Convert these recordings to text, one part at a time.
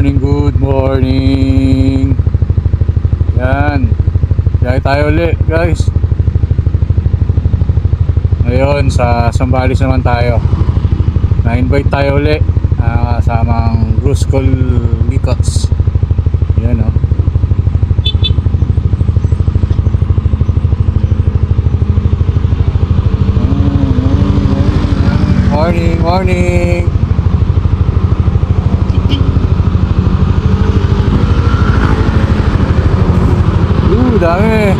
morning, good morning. Yan. Biyahe tayo ulit, guys. Ngayon, sa Zambales naman tayo. Na-invite tayo ulit. Kasamang Brusco Licots. Yan, o. Morning, morning. Dami.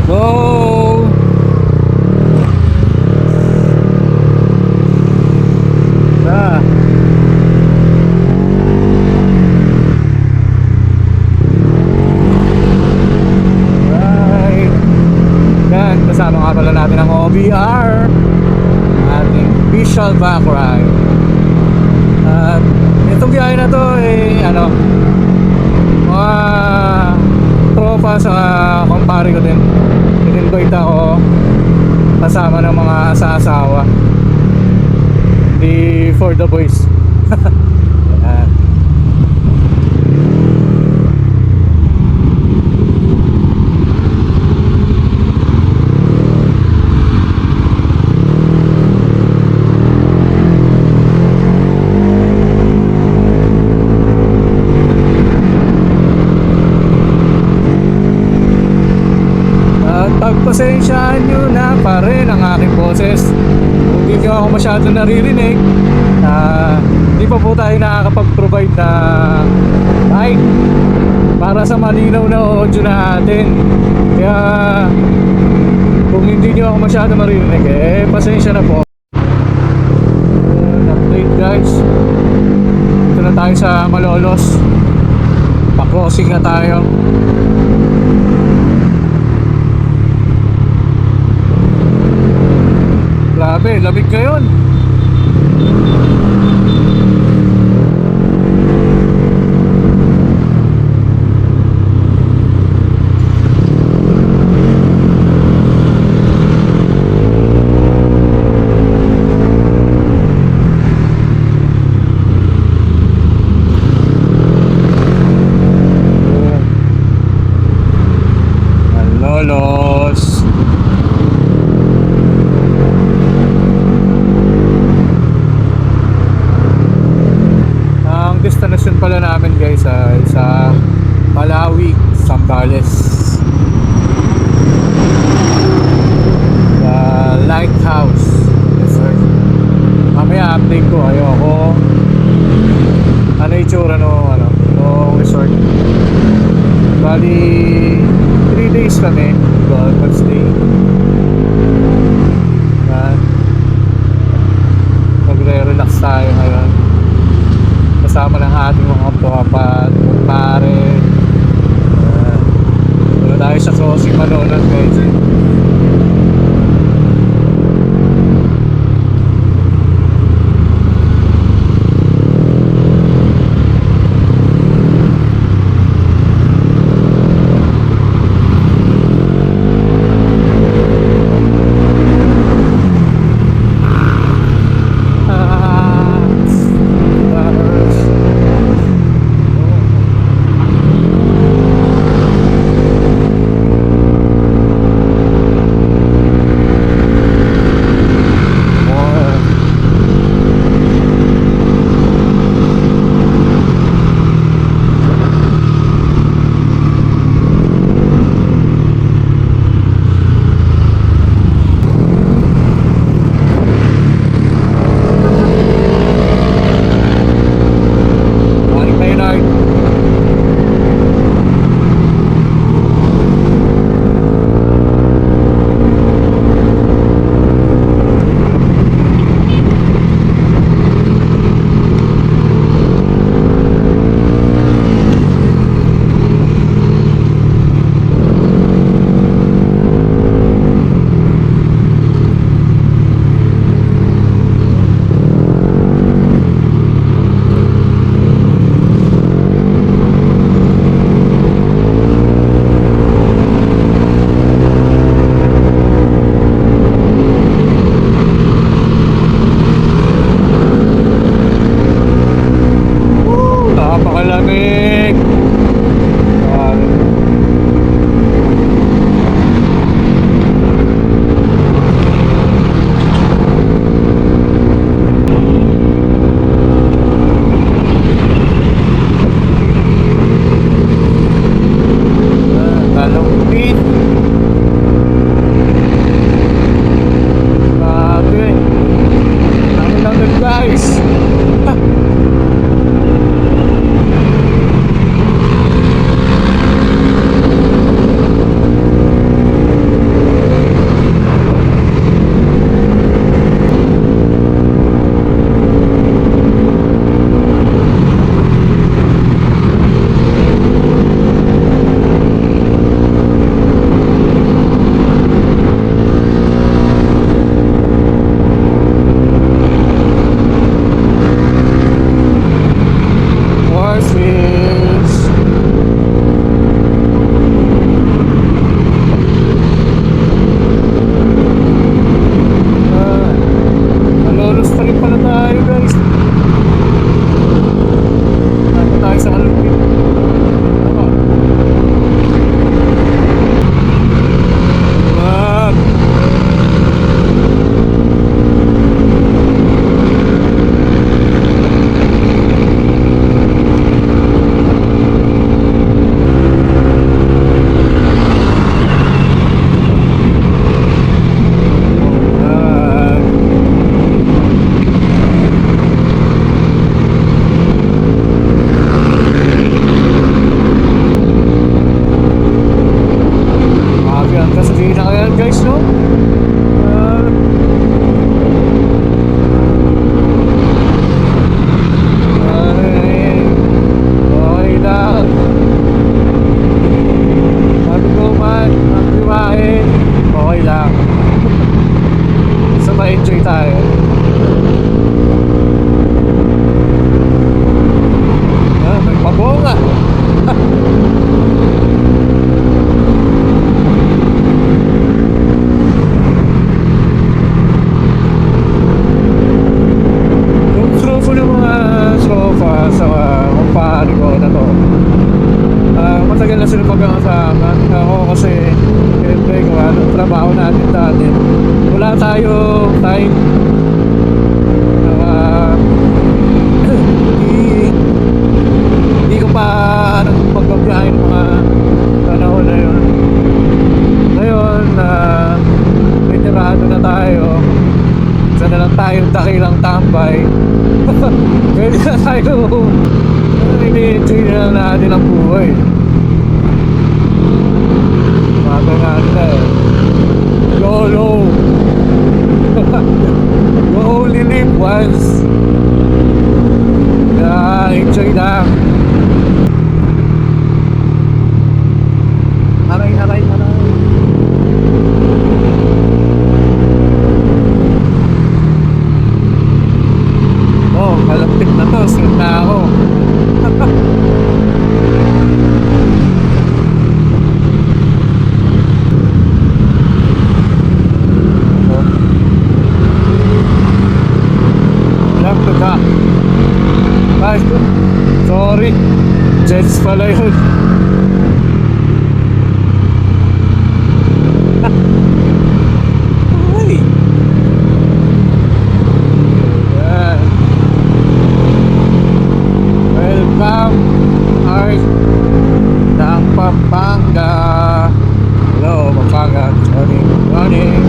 Go. Ah. Right. Yan, kasama nga pala natin ang OBR, ating visual background. At itong biyahe na to mga tropa sa kumpare ko din. In-invite ako kasama ng mga asawa. Hindi for the boys. Ayan. Pagpasensyaan nyo na pa rin ang aking boses. Kung hindi nyo ako masyado naririnig, hindi pa po tayo nakakapag-provide na mic para sa malinaw na audio natin. Kaya kung hindi nyo ako masyado maririnig, pasensya na po. Update, guys. Ito na tayo sa Malolos. Pa-crossing na tayo. Grabe, lamig ngayon. Malolos. Destination pala namin, guys, sa Malawi, Zambales, the lighthouse. Yes, sir. Mamaya update ko. Ayoko ano itsura no resort. Bali 3 days kami, mag-stay. Magre-relax tayo ngayon kasama ng ating mga tropa at pare. Wala tayo sa crossing Malolos, guys. Bakit ako kasi siyempre gawa ng trabaho natin dati. Wala tayo time na hindi ko pa pagbabiyahe ng mga panahon na yun. Ngayon retirado na tayo. Isa na lang tayong dakilang tambay. Pwede na tayo ini-enjoy na lang natin ang buhay. Sabi nga nila YOLO. You only live once. Enjoy lang. Aray. Oh, kalapit na to. Sweet na ako. Left to ka. Sorry. Jets pala yun. Ay. Yan. Welcome Art ng Pampanga. Hello Pampanga. Morning.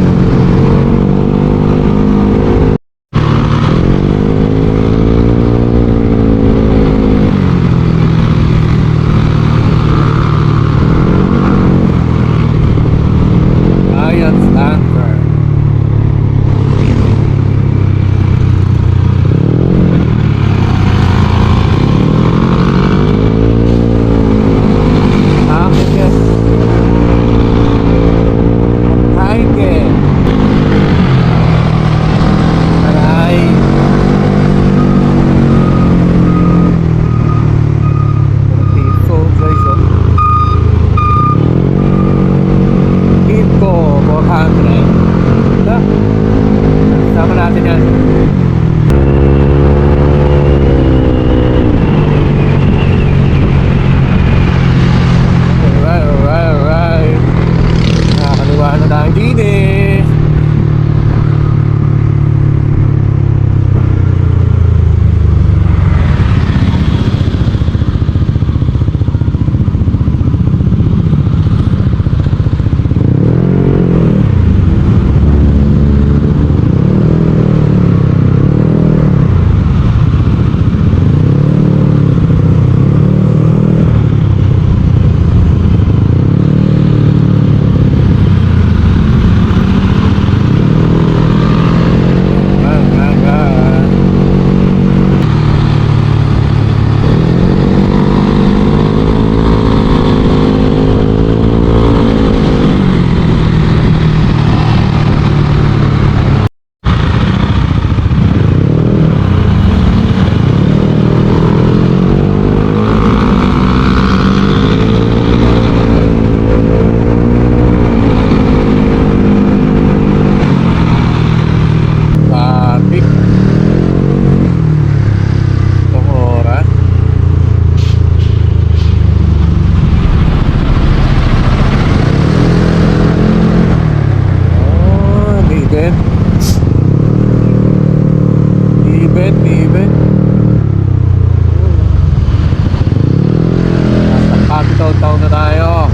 Taon na tayo.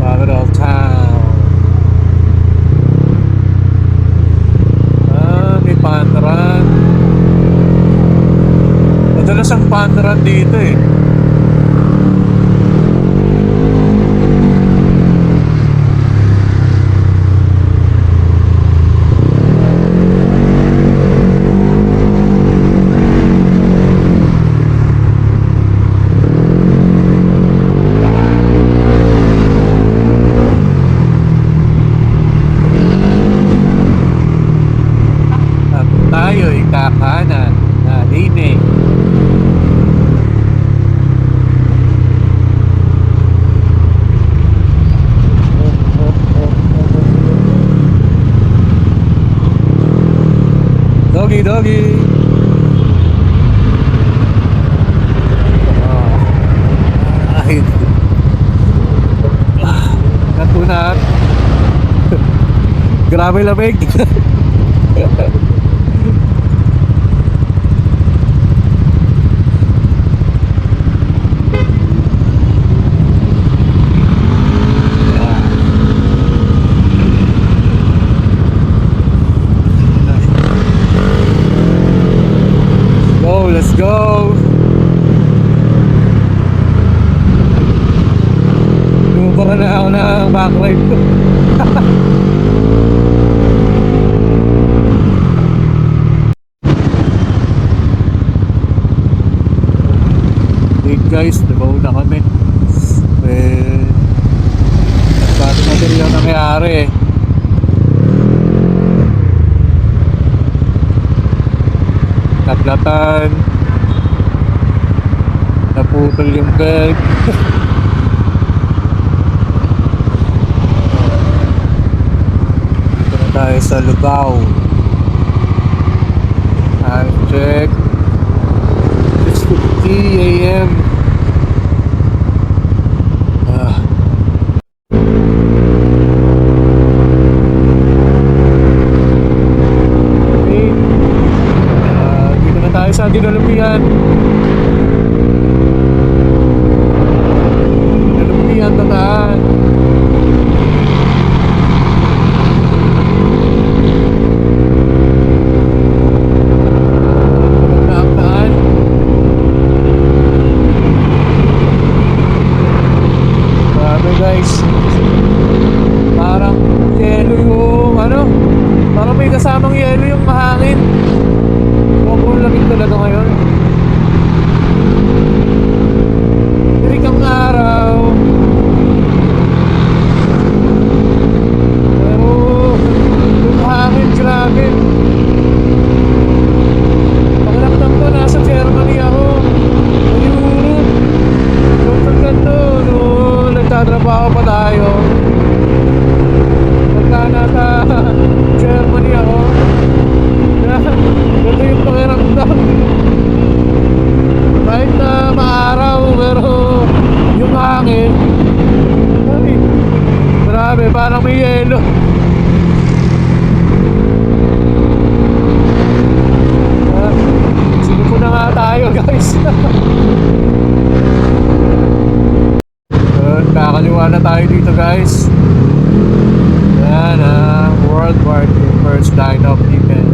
Capital Town. May pandaran. Madalas ang pandaran dito eh. Tayo'y kakanan na linig. Grabe lamig. Let's go. Lumabara na ako ng backlight ko. Wait guys, nabaw na kami. Nagbago na din yung nangyari eh. Naglatan, naputol yung belt. Dito na tayo sa Lubao. Time check, 6:50 AM. Sa Dinalupian tataan. Tataan. Grabe guys, parang yelo yung parang may kasamang yelo yung mahangin. Sobrang lamig talaga ngayon. Tirik ang araw. Pero yung hangin, grabe. Pakiramdam ko, nasa Germany ako. Nag-Europe. Sobrang ganda. Nagtatrabaho pa tayo. Pagka nasa Germany ako, ito yung pakiramdam. Kahit na maaraw, pero yung hangin, ay, grabe, parang may yelo. Sinupo na nga tayo guys. Kakaliwa na tayo dito guys. Yan ang World War II first line of defense.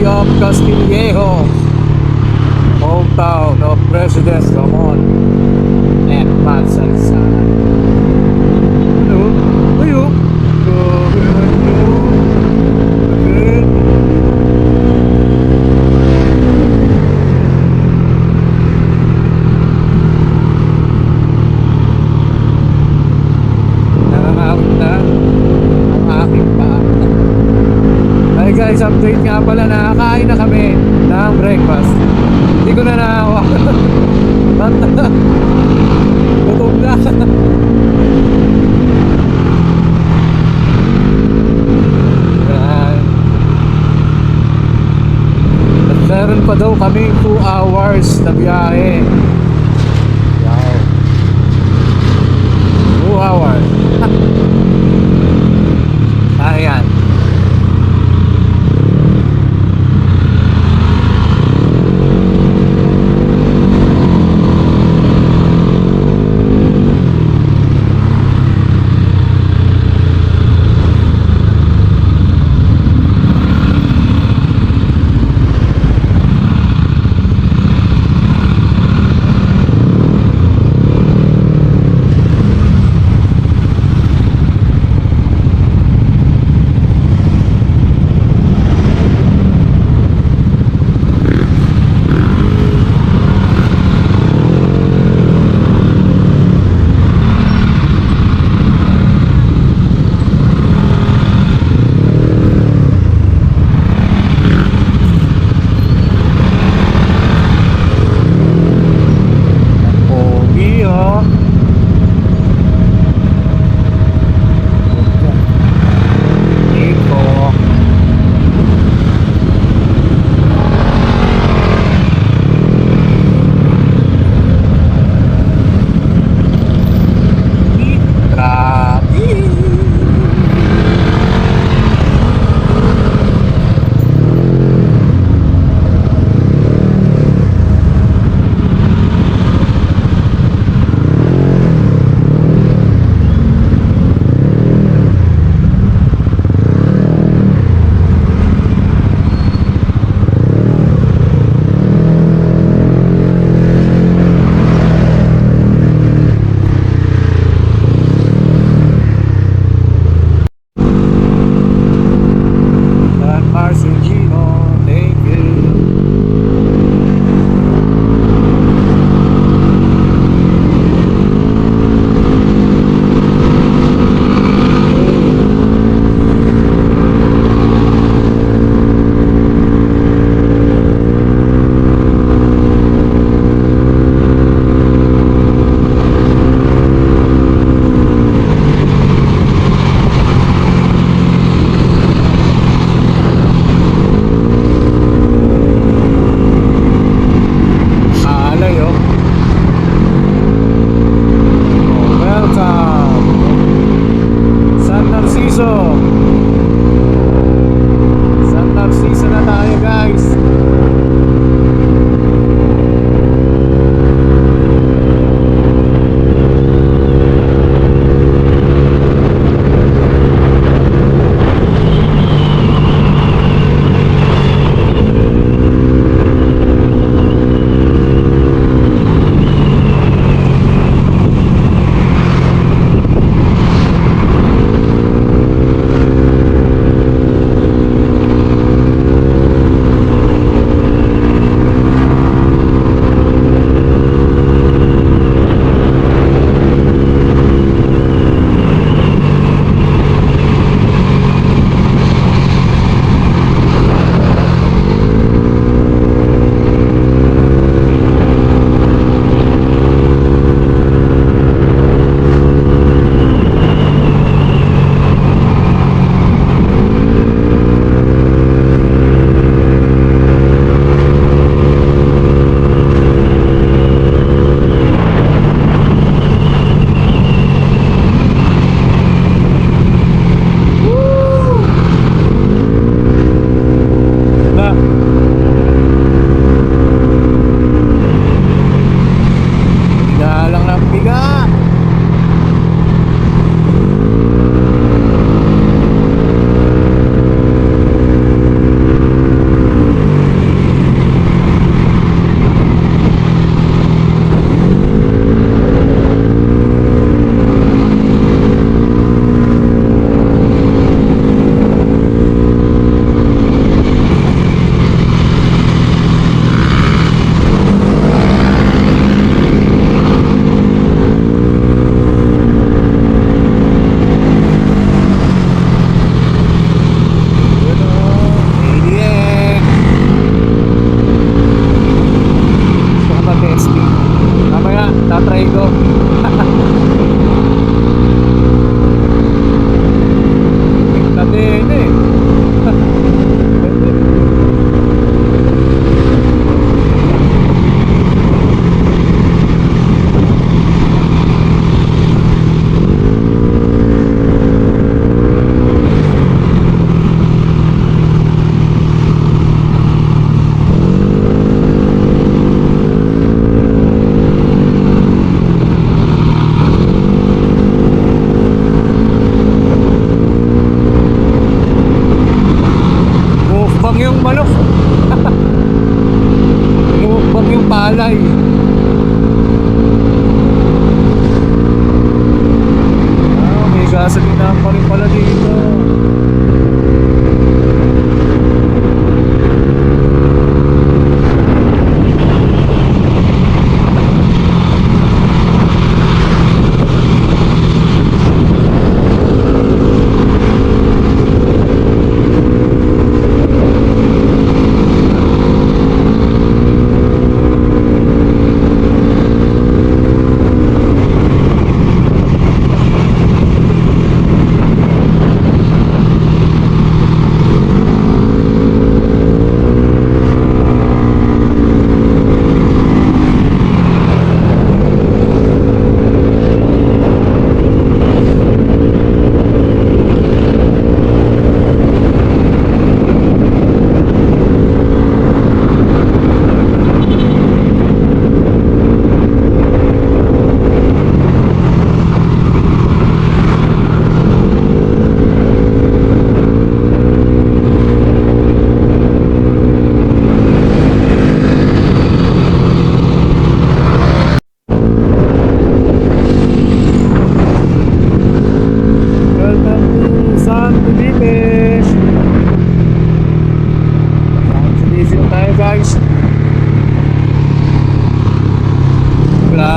of Castillejo, hometown of President Ramon M. Mansalsan. Hello, ayo. Guys, update nga pala, nakakain na kami ng breakfast. Hindi ko na nahawak. lahat. Gutom na. Yan. At meron pa daw kaming 2 hours na biyahe. Wow. 2 hours. Ayan.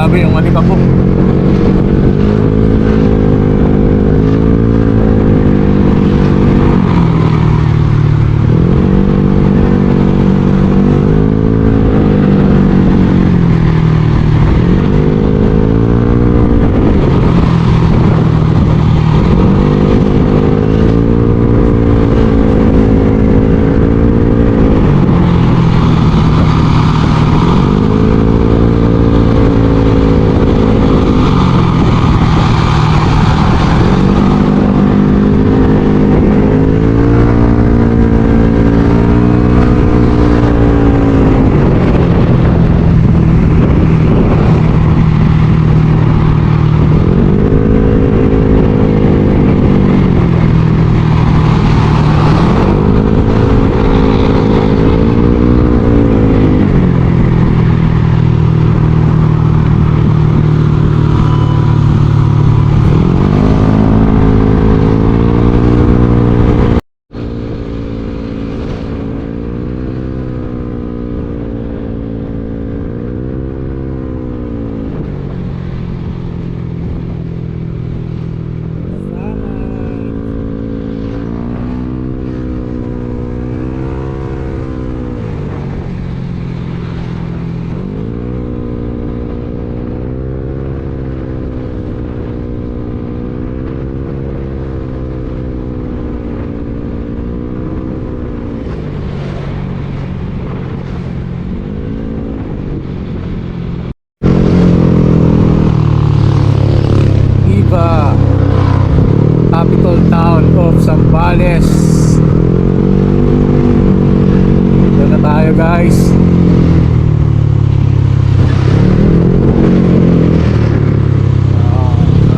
Grabe yung Alikabok. Iba, capital town of Zambales. Ito na tayo guys.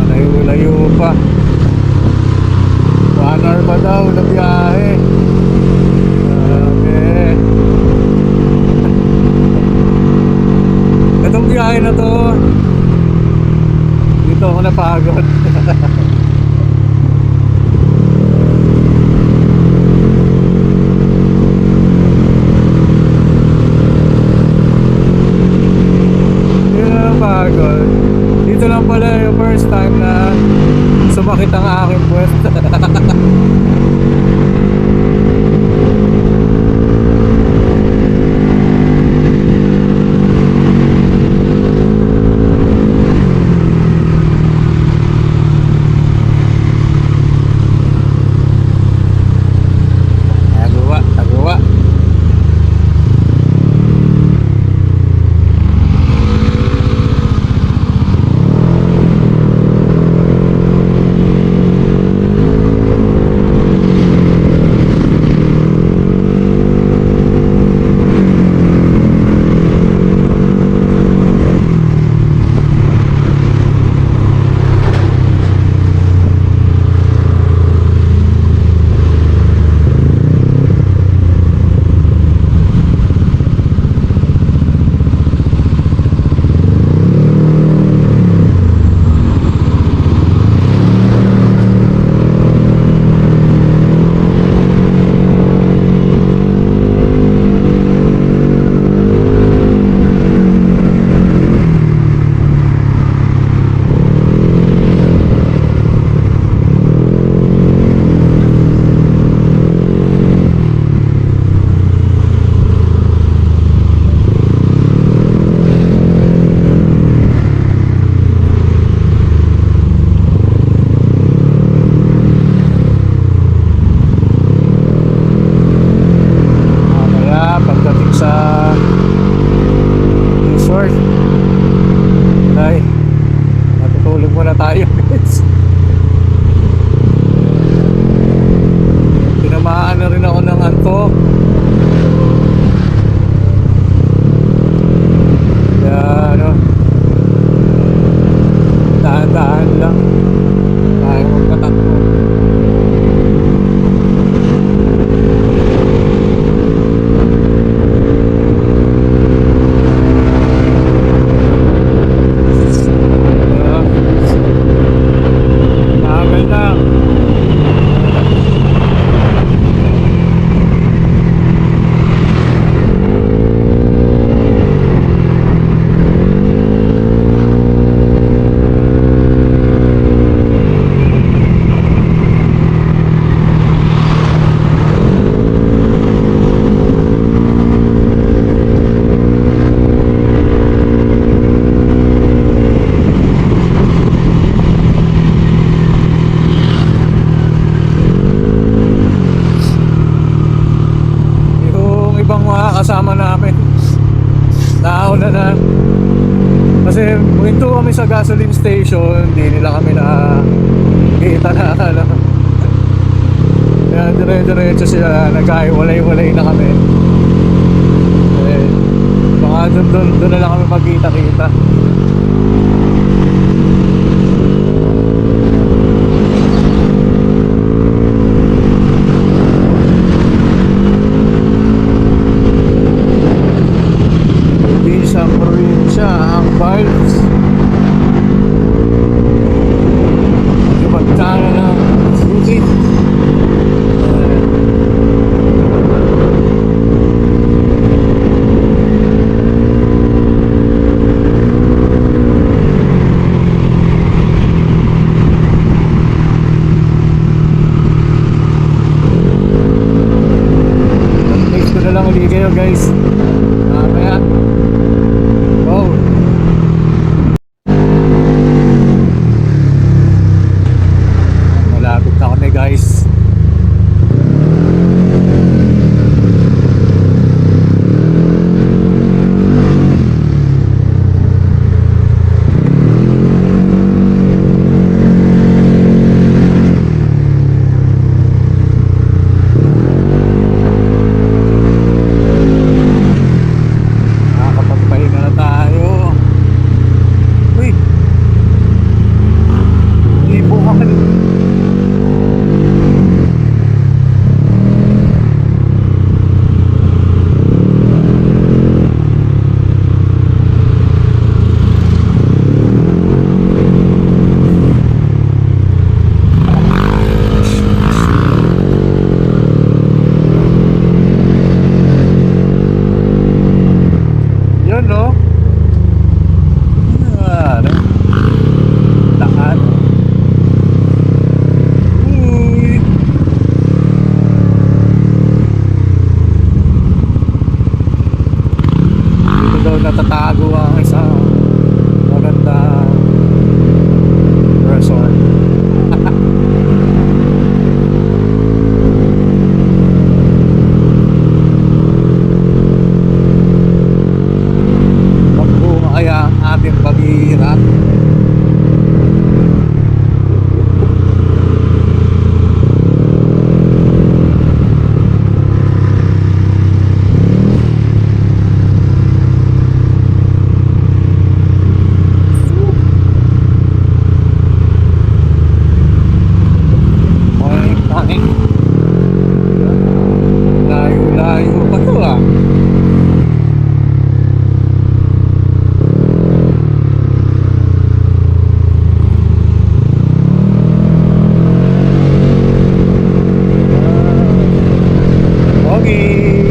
Layo-layo pa. 1 hour pa daw na biyahe. Okay. Itong biyahe na to, dito ako napagod. Napagod. Dito lang pala yung first time na sumakit ang aking puwet. station, hindi nila kami na kita na ano. Kaya dire-diretso sila, nagkahiwalay-walay na kami. Eh, baka doon na lang kami magkita-kita. Isang probinsya ang vibes. Magkano ng susi. Next ko na lang ulit kayo guys. Mamaya. Oh. Malapit na kami guys. Nakakapagpahinga na tayo. Uy! Hindi po kami. Yun no? Ano? Takan. Uy! Dito daw natatago ang isang magandang resort. Magbunga kaya ang ating paghihirap. Morning. Layo-layo pa to ah. Okay.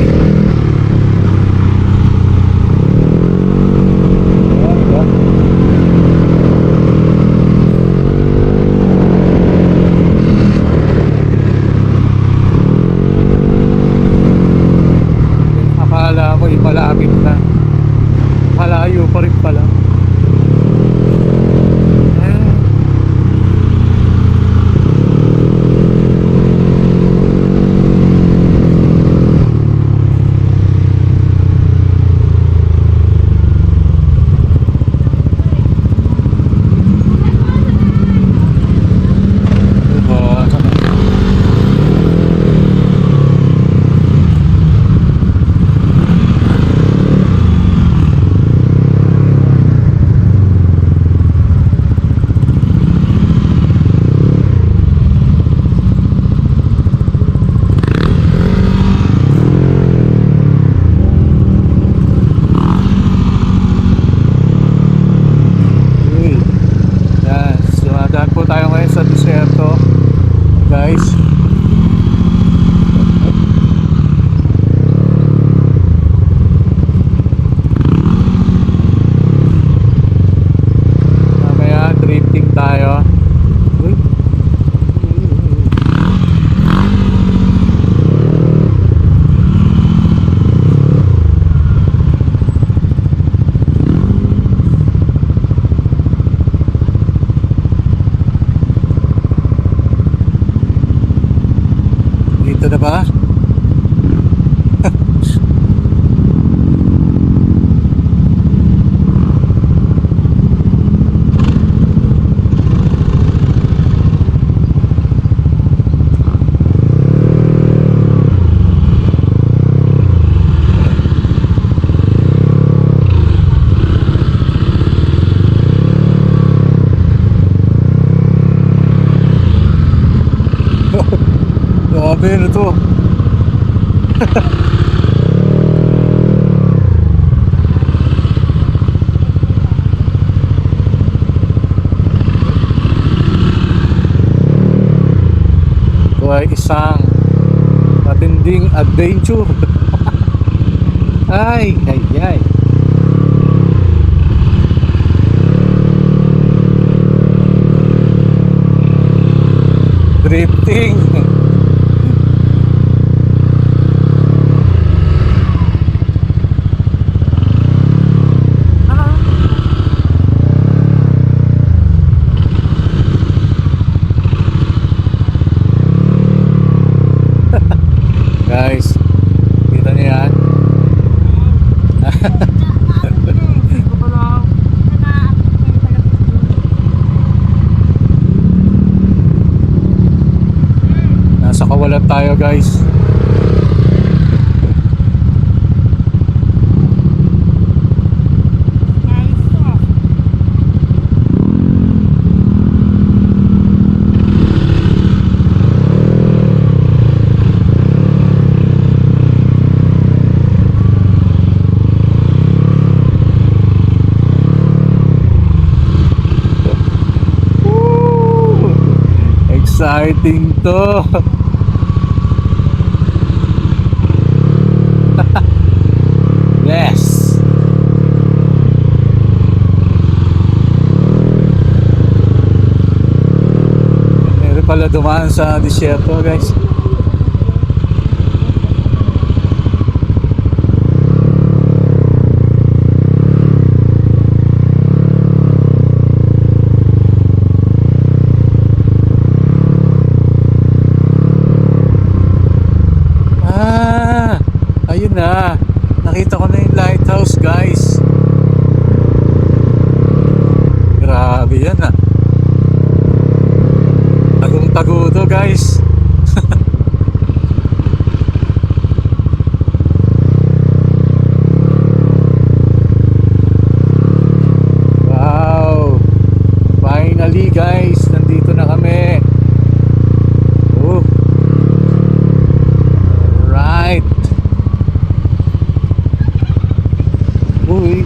Akala ko malapit na. Malayo pa rin pala. guys. Mamaya drifting tayo. Uy. Dito na ba? Grabe na to. Ito ay isang matinding adventure. Ay, ay, ay. Drifting. Guys, kita niyo yan? Nasa kawalan tayo, guys. Exciting to. Yes. Meron pala dumaan sa disyerto, guys. Ayun na, nakita ko na yung lighthouse, guys. Grabe yan ah. Tagong-tago to, guys. Wow, finally, guys, nandito na kami. Oh, right. Uy.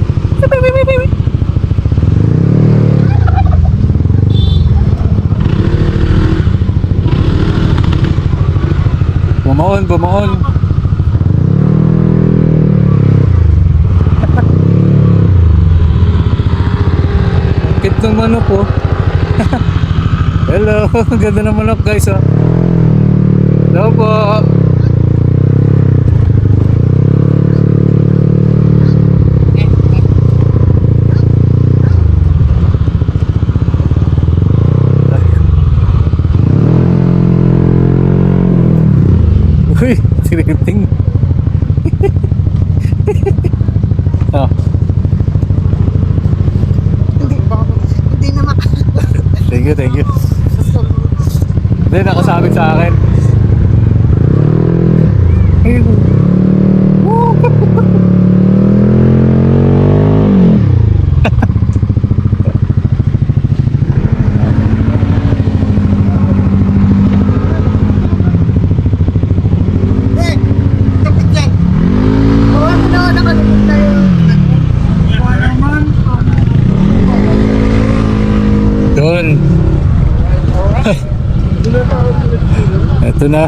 Bumaon, bumaon. Kit ng manok oh. Hello, ganda ng manok, guys oh. Hello po. Uy, drifting. Oh. Hindi na Thank you, thank you. Hindi, nakasabit sa akin. Doon. Ito na.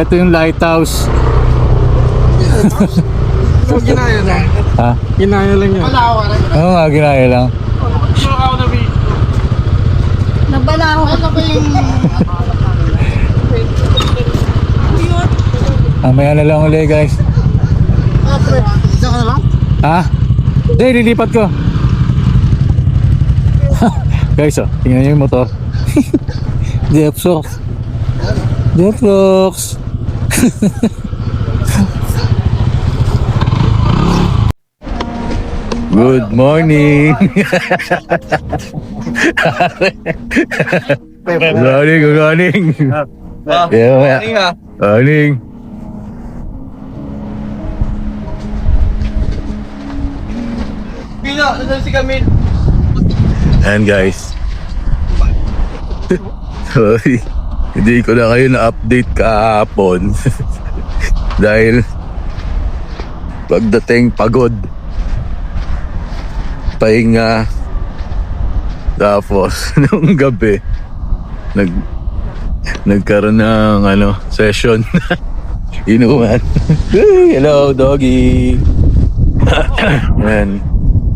Ito yung lighthouse. So, ginaya lang. Ha? Ginaya lang yun. Oo nga, ginaya lang. Nabalaho ka ba yung... Mamaya na lang ulit, guys. Diyan ka na lang? Ha? Hindi, lilipat ko. Guys, oh, tingnan nyo yung motor. Deathrox. Deathrox. Good morning. Good morning, good morning. Yeah, morning. Camilo, nandun si Camilo. Ayan guys. Sorry. Hindi ko na kayo na-update kahapon. Dahil pagdating pagod. Pahinga. Tapos nung gabi nagkaroon ng session. Inuman. Hello doggy. Ayan.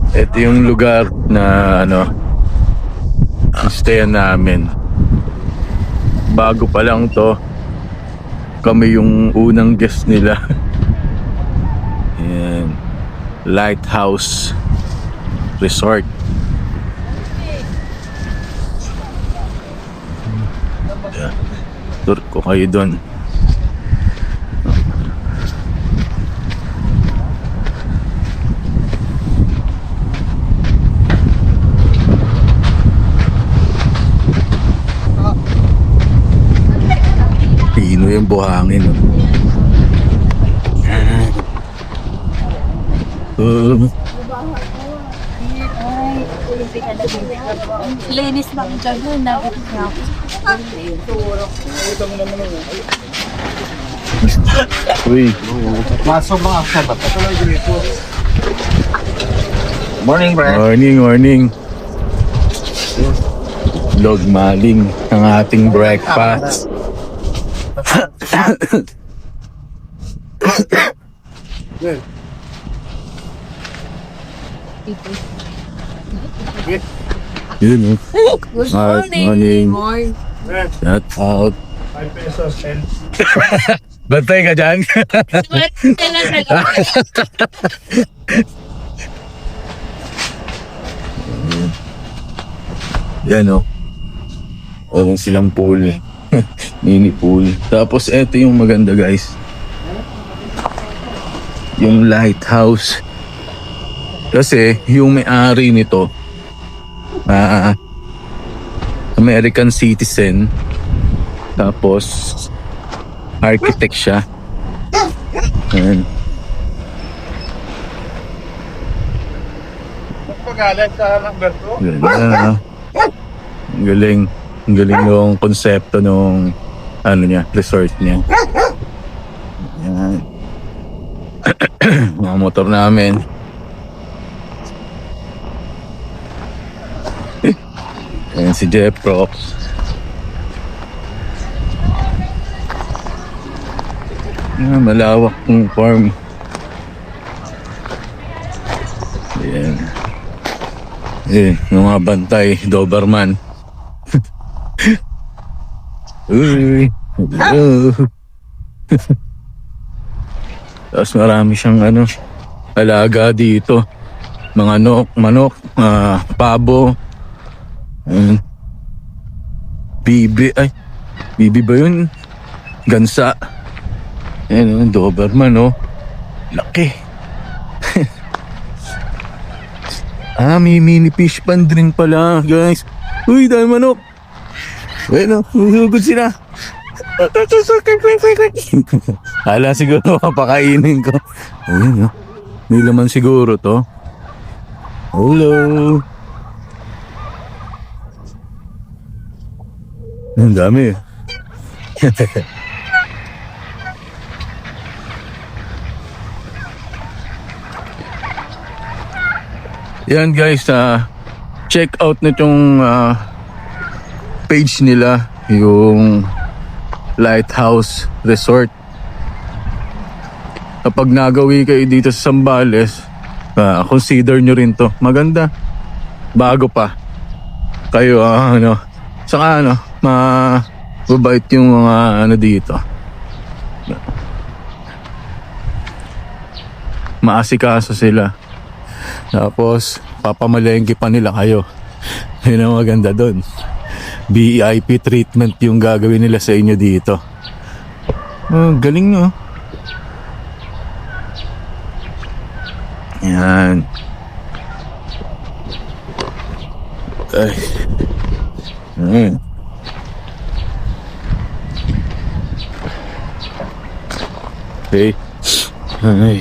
Ito yung lugar na stayan namin. Bago pa lang to. Kami yung unang guest nila. Ayan. Lighthouse Resort. Ayan. Tour ko kayo doon. Pino yung buhangin. Linis bang dyan na Uy. Masok mga sabat. Morning, bro. Morning. Log maling ang ating breakfast. Yun, Good morning. Shout out. 5 pesos and Bantay ka dyan. Yan o. Walang silang pool. Mini pool. Tapos eto yung maganda guys. Yung lighthouse. Kasi yung may-ari nito American citizen. Tapos architect siya. Ayan. pagalit sa number 2. Ganda. Ang galing. Ang galing yung konsepto nung resort niya. Ayan. Mga motor namin. Ayan si Jeff Props. Ayan, malawak yung farm. Ayan. Yung mga bantay, Doberman. Uy, hello. Tapos marami siyang alaga dito. Mga manok, pabo. Ayan. Bibi, bibi ba yun? Gansa. Ayan, Doberman, laki. May mini fish pond rin pala, guys. Uy, dahil manok. Bueno, hugod sila. Hala siguro papakainin ko. Ayun, may laman siguro to. Hello. Ang dami. Yan guys, check out na itong page nila, yung Lighthouse Resort. Kapag nagawi kayo dito sa Zambales, consider nyo rin to. Maganda. Bago pa. Kayo, saka mababait yung mga dito. Maasikaso sila. Tapos papamalengke pa nila kayo. Yun ang maganda doon. VIP treatment yung gagawin nila sa inyo dito. Galing nyo. Yan. Ay. Ayan. Okay. Ay.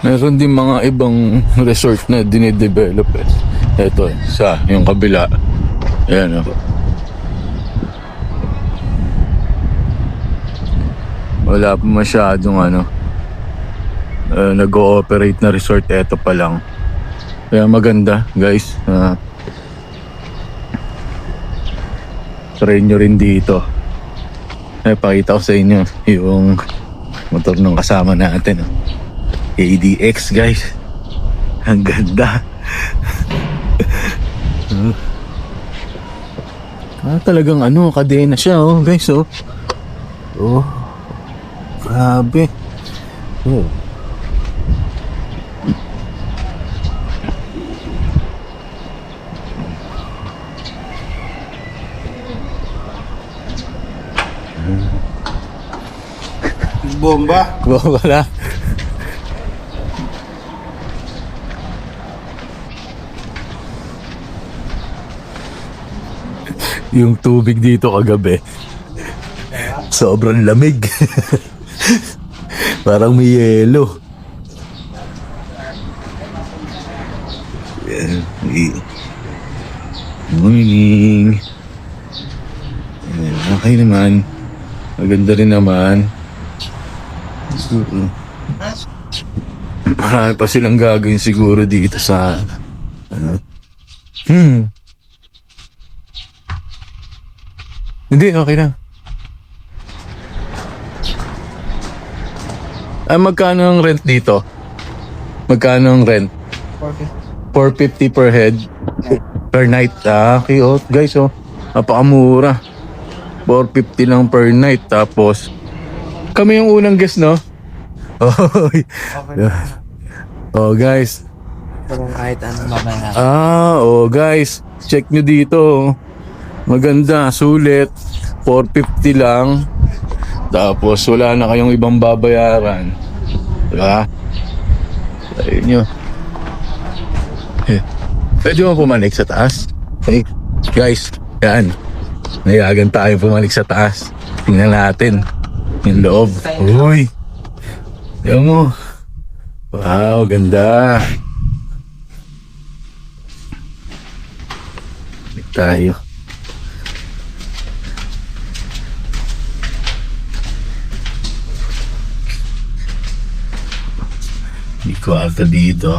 Meron din mga ibang resort na dinidevelop eh. Ito, sa yung kabila. Ayan o. Wala pa masyadong nag-ooperate na resort. Ito pa lang. Kaya maganda guys. Try nyo rin dito. Pakita ko sa inyo yung motor ng kasama natin. ADX guys. Ang ganda. Talagang kadena siya guys Oh. Grabe. Oh. Bomba. Wala. Yung tubig dito kagabi, sobrang lamig. Parang may yelo. Morning. Okay naman. Maganda rin naman. Marami pa silang gagawin siguro dito sa Hindi, okay na. Magkano ang rent dito? Magkano ang rent? 450 per head per night. Okay, guys, napakamura. 450 lang per night. Tapos kami yung unang guest, no? Guys. Kahit ano mamaya. Guys, check nyo dito. Maganda, sulit. 450 lang. Tapos wala na kayong ibang babayaran. Diba? Ayun nyo. Pwede mo pumanik sa taas? Okay. Guys, yan. Nayagan tayo pumanik sa taas. Tingnan natin yung loob. Uy! Yan mo. Wow, ganda. Balik tayo. May kwarto dito.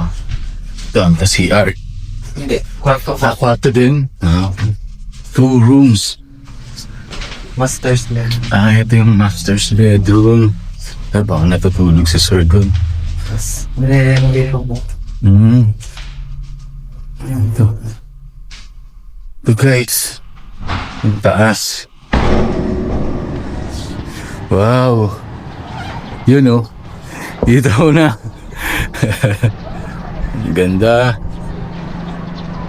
Ito ang CR. Hindi. Kwarto ka. Kwarto din. 2 rooms. Masters na. Ito yung master's bedroom. Baka natutulog si Sir doon. Tapos, nire-renovate mo. Ito. Ito guys. Ang taas. Wow. Yun Dito na. Ang ganda.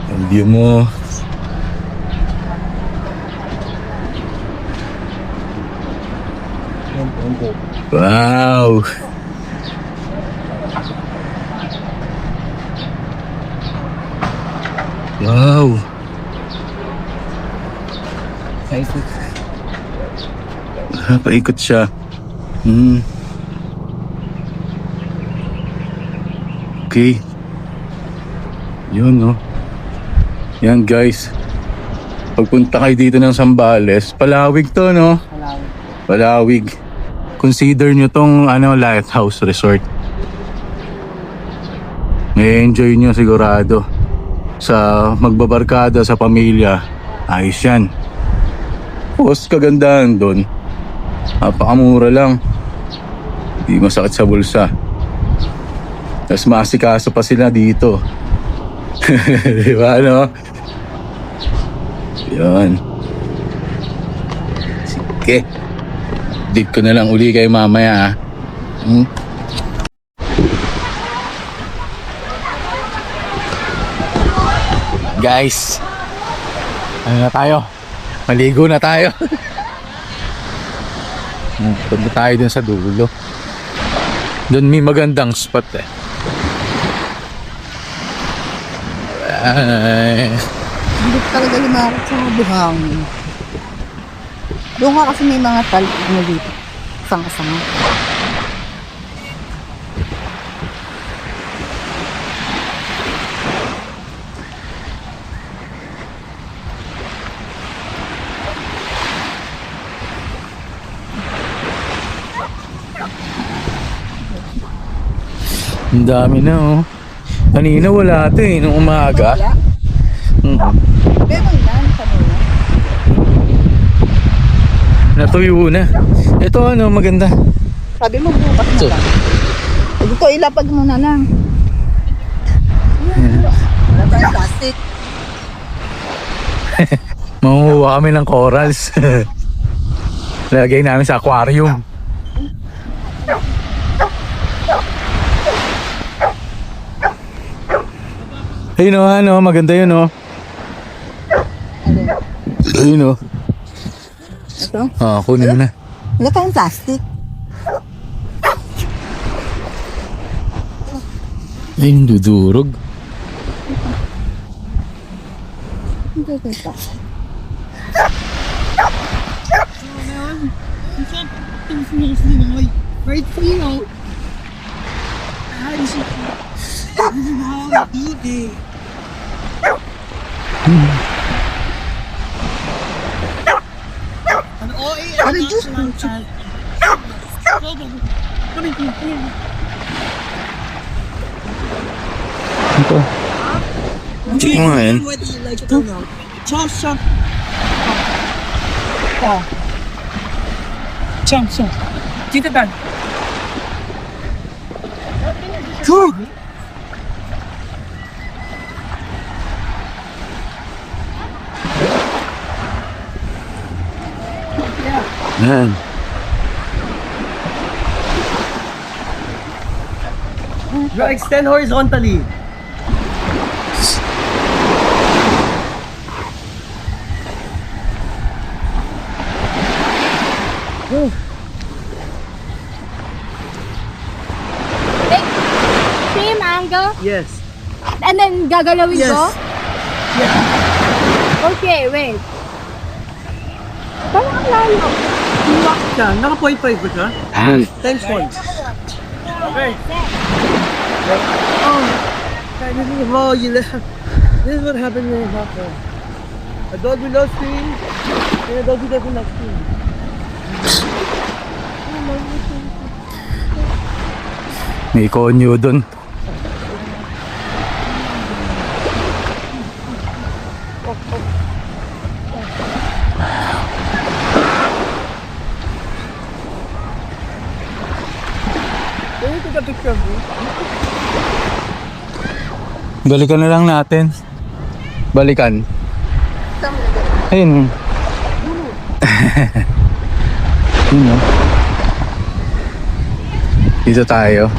Ang view mo. Wow. Wow. Paikot siya. Okay. Yun Yan guys. Pagpunta kayo dito ng Zambales, Palawig to Palawig. Consider nyo tong Lighthouse Resort. May-enjoy nyo sigurado. Sa magbabarkada sa pamilya, ayos yan. Tapos kagandahan doon, napakamura lang. Di masakit sa bulsa. Tapos masikaso pa sila dito. Di ba Yan. Sige. Dip ko na lang uli kayo mamaya Guys, na tayo? Maligo na tayo. Punta tayo dun sa dulo. Dun may magandang spot Hindi talaga lumakot sa buhangin. Doon nga kasi may mga talip mo dito. Sanga-sanga. Ang dami na oh. Kanina wala ito eh, nung umaga. Wala. Meron yan, kanina. Natuyo na. Ito ano, maganda. Sabi mo bukas na lang. Dito ilapag mo na lang. Wala tayong plastic. Manguha kami ng corals. Lagay namin sa aquarium. Ayun o, ano, maganda yun o. Ayun o. Ito? Ah, kunin mo na. Wala tayong plastic. Ayun, dudurog. Hindi tayong plastic. Right for you. Ano Diyos ko? Ito. Check mo nga yan. Whether you like it or not. Chomp, chomp. Oh. Chomp, chomp. Dito ba? Cool. Yan. Extend horizontally. Same angle. Yes. And then gagalawin Yes. ko? Okay, wait. Parang ang layo. Lock ka. Naka-point 5 ba ka? Times 1. Okay. Oh. Oh, you left. This is what happened when it happened. A dog with no screen and a dog with no screen. May konyo dun. Can you take a picture of me? Balikan na lang natin. Balikan. Ayun. Yun o. Dito tayo.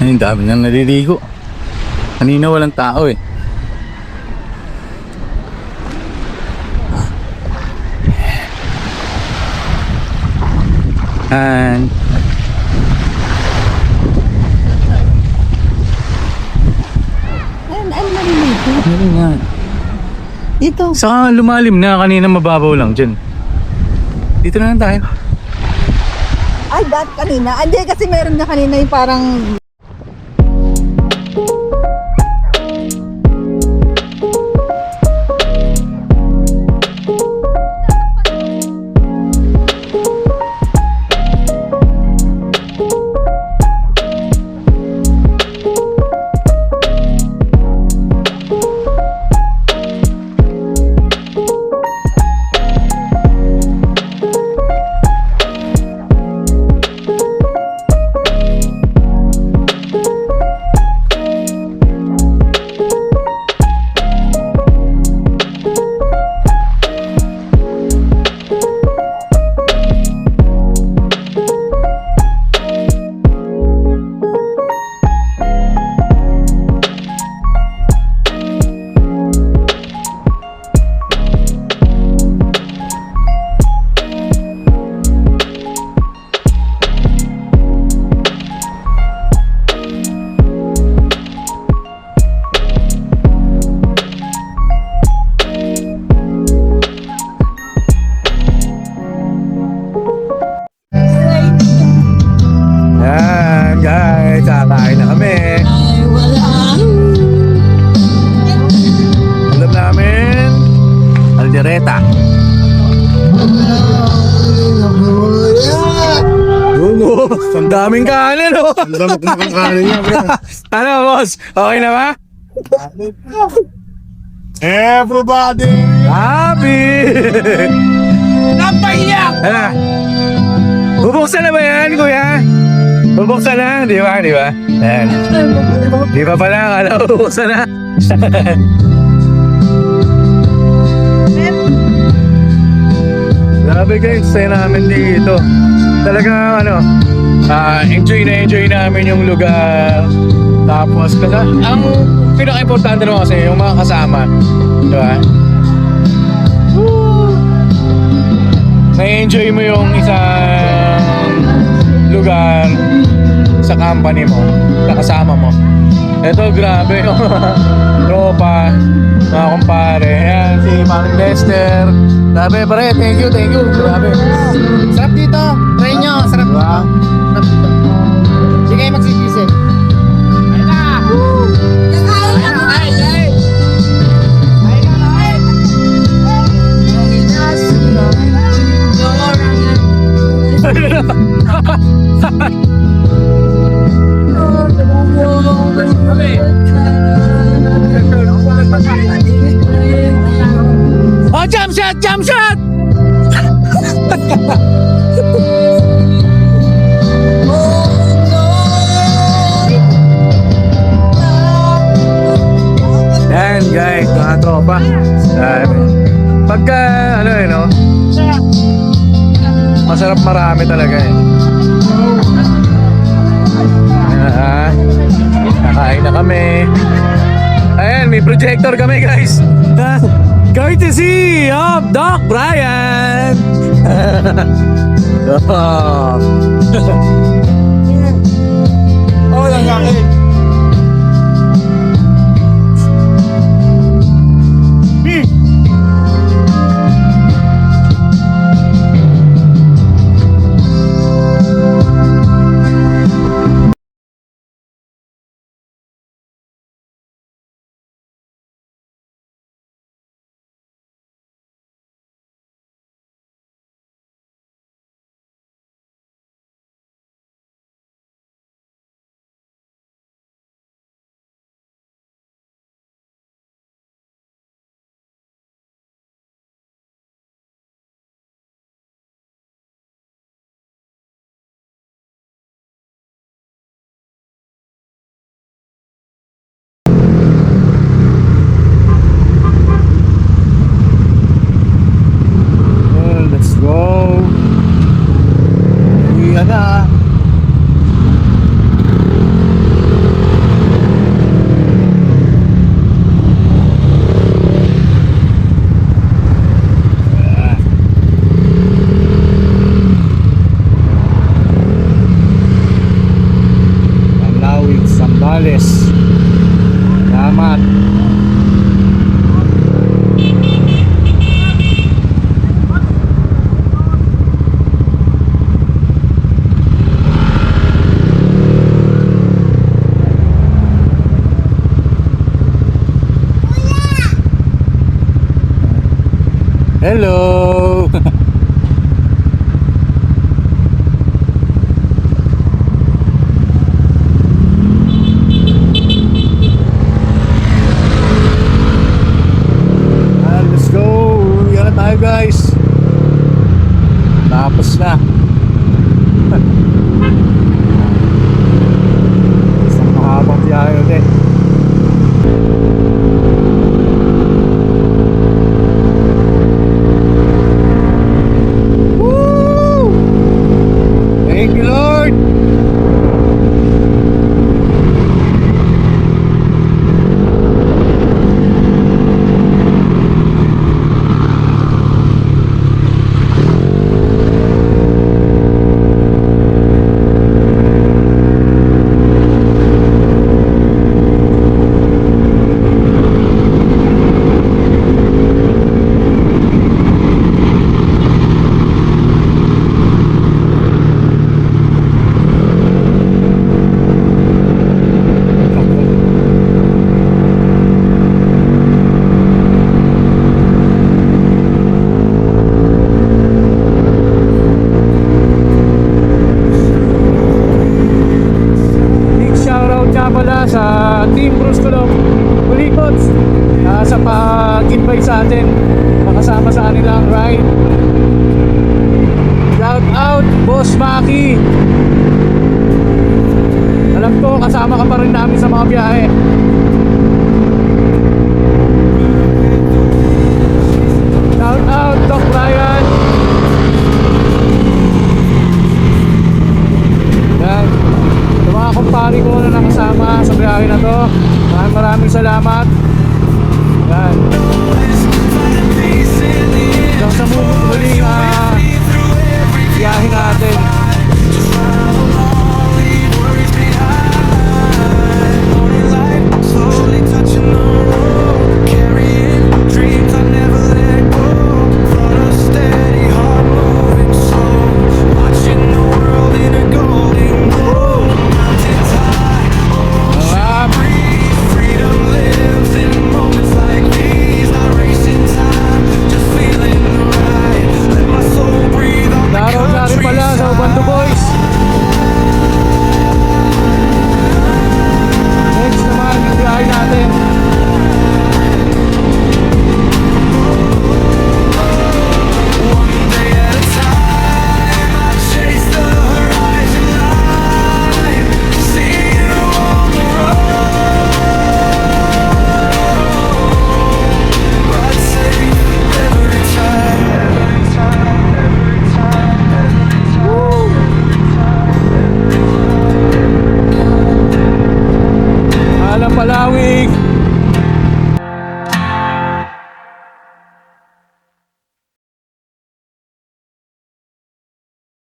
Ay, dami nang naliligo. Kanina walang tao eh. And Ano narinig ko? yun nga. Dito. Saka lumalim na, kanina mababaw lang dyan. Dito na lang tayo. Ay, kanina. Hindi, kasi meron na kanina yung parang... Yan guys, kakain na kami. Alam namin, Caldereta. Ang daming kanin, oh. Ang dami kumakain niya, bro. Ano, boss? Okay na ba? Everybody! Happy! Napaiyak! Ano? Bubuksan na ba yan, kuya? Bubuksan na, di ba? Di ba? Ayan. Di ba pala? Akala ko bubuksan na. Grabe guys, stay namin dito. Talaga enjoy namin yung lugar. Tapos, ang pinaka-importante naman kasi yung mga kasama. Di ba? Na-enjoy mo yung isang lugar sa company mo, sa kasama mo. Ito, grabe yung tropa, mga kumpare. Ayan, si Mark Lester. Grabe, pare, thank you. Grabe. Sarap dito. Try nyo. Sarap dito. Diba? Sarap dito. Sige kayo magsisisi. Oh, jump shot! Jump shot! Yan guys, mga tropa. Pagka no, masarap marami talaga eh. Nakain na kami. Ayan, may projector kami guys. Courtesy of Doc Brian. Oh, nangyakin. Let's go. Uwi na. Panlawig, Sambales. Salamat. Hello. Let's go. Uwi na tayo guys. Tapos na. Isang mahabang biyahe ulit. pala sa Team Bruce Colom Kulikots sa pag-invite sa atin makasama sa kanilang ride. Shout out Boss Maki, alam ko kasama ka pa rin namin sa mga biyahe. Shout out Doc Ryan. Yan, sa mga kumpari ko na nakasama sa biyahe na to, maraming salamat. Yan, hanggang sa muling biyahe natin.